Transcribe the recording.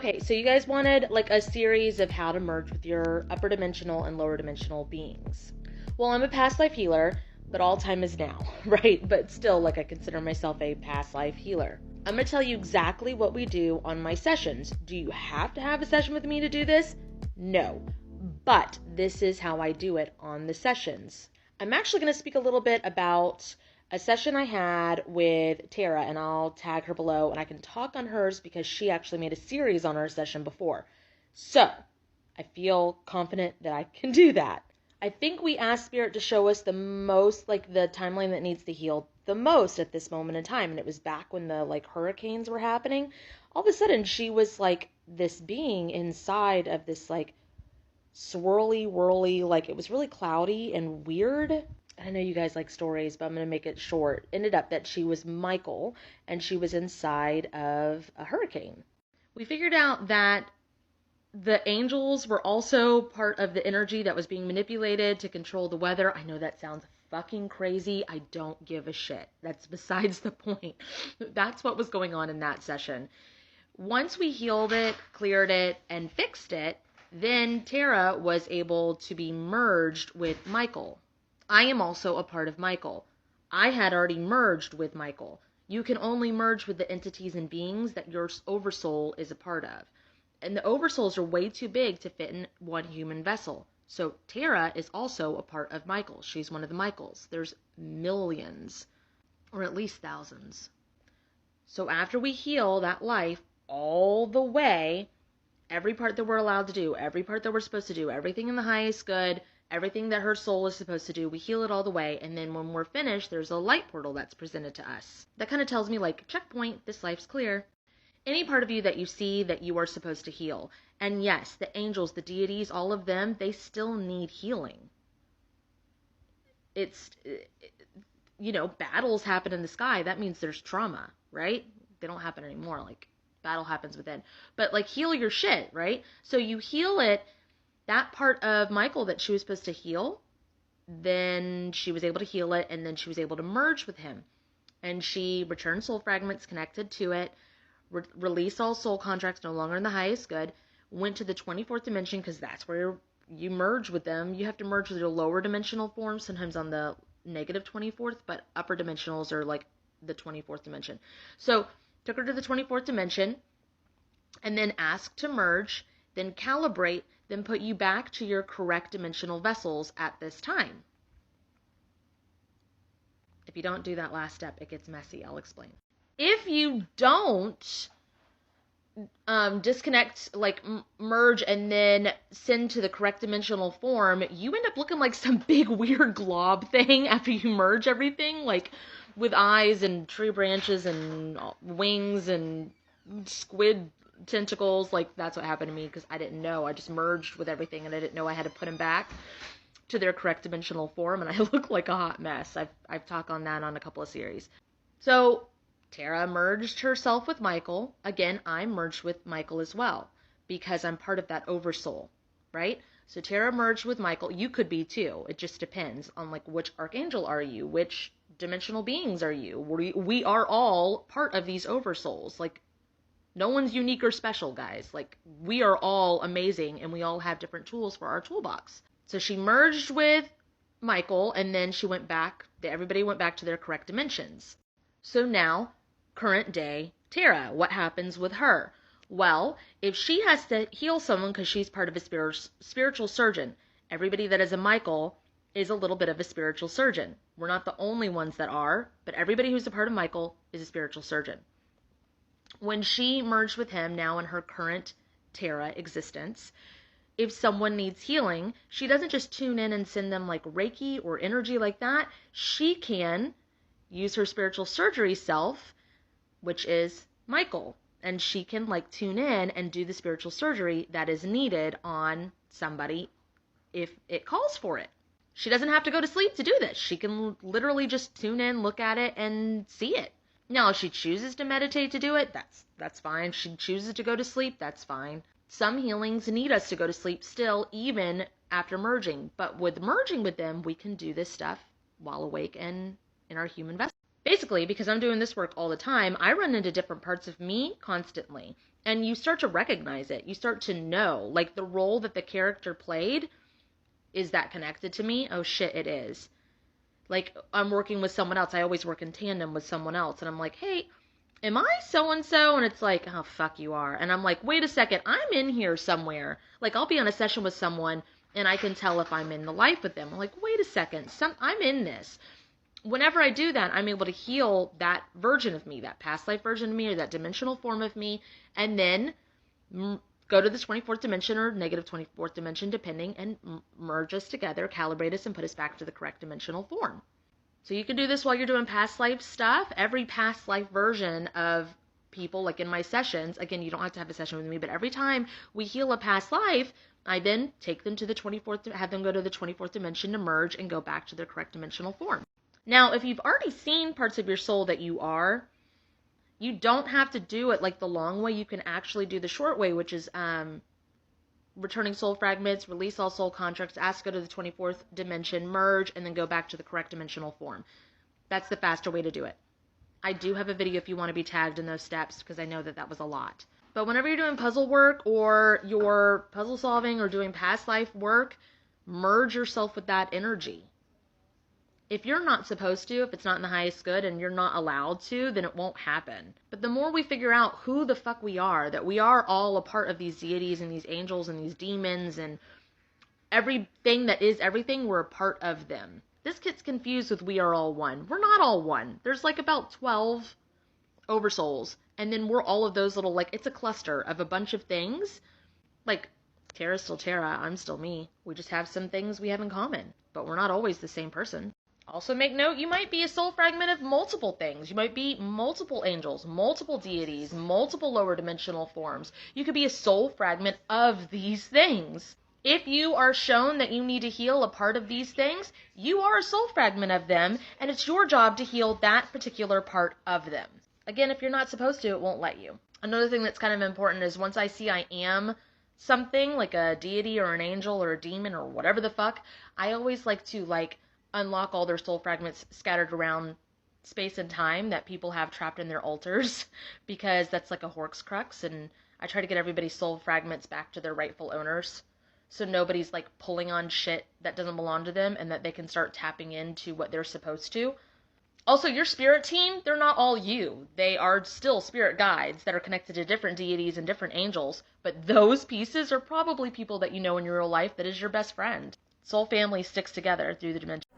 Okay, so you guys wanted like a series of how to merge with your upper dimensional and lower dimensional beings. Well, I'm a past life healer, but all time is now, right? But still, like, I consider myself a past life healer. I'm going to tell you exactly what we do on my sessions. Do you have to have a session with me to do this? No. But this is how I do it on the sessions. I'm actually going to speak a little bit about a session I had with Tara, and I'll tag her below, and I can talk on hers because she actually made a series on her session before. So, I feel confident that I can do that. I think we asked Spirit to show us the most, like, the timeline that needs to heal the most at this moment in time, and it was back when the, like, hurricanes were happening. All of a sudden, she was, like, this being inside of this, like, swirly, whirly, like, it was really cloudy and weird. I know you guys like stories, but I'm going to make it short. Ended up that she was Michael, and she was inside of a hurricane. We figured out that the angels were also part of the energy that was being manipulated to control the weather. I know that sounds fucking crazy. I don't give a shit. That's besides the point. That's what was going on in that session. Once we healed it, cleared it, and fixed it, then Tara was able to be merged with Michael. I am also a part of Michael. I had already merged with Michael. You can only merge with the entities and beings that your Oversoul is a part of. And the Oversouls are way too big to fit in one human vessel. So Tara is also a part of Michael. She's one of the Michaels. There's millions, or at least thousands. So after we heal that life all the way, every part that we're allowed to do, every part that we're supposed to do, everything in the highest good, everything that her soul is supposed to do, we heal it all the way. And then when we're finished, there's a light portal that's presented to us. That kind of tells me, like, checkpoint, this life's clear. Any part of you that you see that you are supposed to heal. And yes, the angels, the deities, all of them, they still need healing. It's, battles happen in the sky. That means there's trauma, right? They don't happen anymore. Like, battle happens within. But, like, heal your shit, right? So you heal it, that part of Michael that she was supposed to heal, then she was able to heal it, and then she was able to merge with him. And she returned soul fragments connected to it, release all soul contracts no longer in the highest good, went to the 24th dimension, because that's where you merge with them. You have to merge with your lower dimensional forms, sometimes on the negative 24th, but upper dimensionals are like the 24th dimension. So took her to the 24th dimension, and then asked to merge, then calibrate, then put you back to your correct dimensional vessels at this time. If you don't do that last step, it gets messy. I'll explain. If you don't disconnect, like merge, and then send to the correct dimensional form, you end up looking like some big weird glob thing after you merge everything, like with eyes and tree branches and wings and squid tentacles. Like, that's what happened to me because I didn't know. I just merged with everything, and I didn't know I had to put them back to their correct dimensional form, and I look like a hot mess. I've talked on that on a couple of series. So Tara merged herself with Michael. Again, I'm merged with Michael as well because I'm part of that Oversoul, right? So Tara merged with Michael. You could be too. It just depends on, like, which archangel are you? Which dimensional beings are you? We are all part of these Oversouls. Like, no one's unique or special, guys. Like, we are all amazing, and we all have different tools for our toolbox. So she merged with Michael, and then she went back. Everybody went back to their correct dimensions. So now, current day Tara, what happens with her? Well, if she has to heal someone because she's part of a spiritual surgeon, everybody that is a Michael is a little bit of a spiritual surgeon. We're not the only ones that are, but everybody who's a part of Michael is a spiritual surgeon. When she merged with him, now in her current Tara existence, if someone needs healing, she doesn't just tune in and send them like Reiki or energy like that. She can use her spiritual surgery self, which is Michael, and she can like tune in and do the spiritual surgery that is needed on somebody if it calls for it. She doesn't have to go to sleep to do this. She can literally just tune in, look at it, and see it. Now, if she chooses to meditate to do it, that's fine. If she chooses to go to sleep, that's fine. Some healings need us to go to sleep still, even after merging. But with merging with them, we can do this stuff while awake and in our human vessel. Basically, because I'm doing this work all the time, I run into different parts of me constantly. And you start to recognize it. You start to know, like, the role that the character played, is that connected to me? Oh shit, it is. Like, I'm working with someone else. I always work in tandem with someone else. And I'm like, hey, am I so-and-so? And it's like, oh, fuck, you are. And I'm like, wait a second, I'm in here somewhere. Like, I'll be on a session with someone, and I can tell if I'm in the life with them. I'm like, wait a second, I'm in this. Whenever I do that, I'm able to heal that version of me, that past life version of me, or that dimensional form of me, and then go to the 24th dimension or negative 24th dimension, depending, and merge us together, calibrate us, and put us back to the correct dimensional form. So you can do this while you're doing past life stuff. Every past life version of people, like in my sessions, again, you don't have to have a session with me, but every time we heal a past life, I then take them to the 24th, have them go to the 24th dimension to merge and go back to their correct dimensional form. Now, if you've already seen parts of your soul that you are, you don't have to do it like the long way. You can actually do the short way, which is returning soul fragments, release all soul contracts, ask go to the 24th dimension, merge, and then go back to the correct dimensional form. That's the faster way to do it. I do have a video if you want to be tagged in those steps, because I know that that was a lot. But whenever you're doing puzzle work or you're puzzle solving or doing past life work, merge yourself with that energy. If you're not supposed to, if it's not in the highest good and you're not allowed to, then it won't happen. But the more we figure out who the fuck we are, that we are all a part of these deities and these angels and these demons and everything that is everything, we're a part of them. This gets confused with we are all one. We're not all one. There's like about 12 oversouls, and then we're all of those little, like, it's a cluster of a bunch of things. Like, Tara's still Tara, I'm still me. We just have some things we have in common, but we're not always the same person. Also make note, you might be a soul fragment of multiple things. You might be multiple angels, multiple deities, multiple lower dimensional forms. You could be a soul fragment of these things. If you are shown that you need to heal a part of these things, you are a soul fragment of them, and it's your job to heal that particular part of them. Again, if you're not supposed to, it won't let you. Another thing that's kind of important is once I see I am something, like a deity or an angel or a demon or whatever the fuck, I always like to, unlock all their soul fragments scattered around space and time that people have trapped in their altars, because that's like a Horcrux, and I try to get everybody's soul fragments back to their rightful owners, so nobody's like pulling on shit that doesn't belong to them, and that they can start tapping into what they're supposed to. Also, your spirit team, they're not all you. They are still spirit guides that are connected to different deities and different angels, but those pieces are probably people that you know in your real life that is your best friend. Soul family sticks together through the dimension.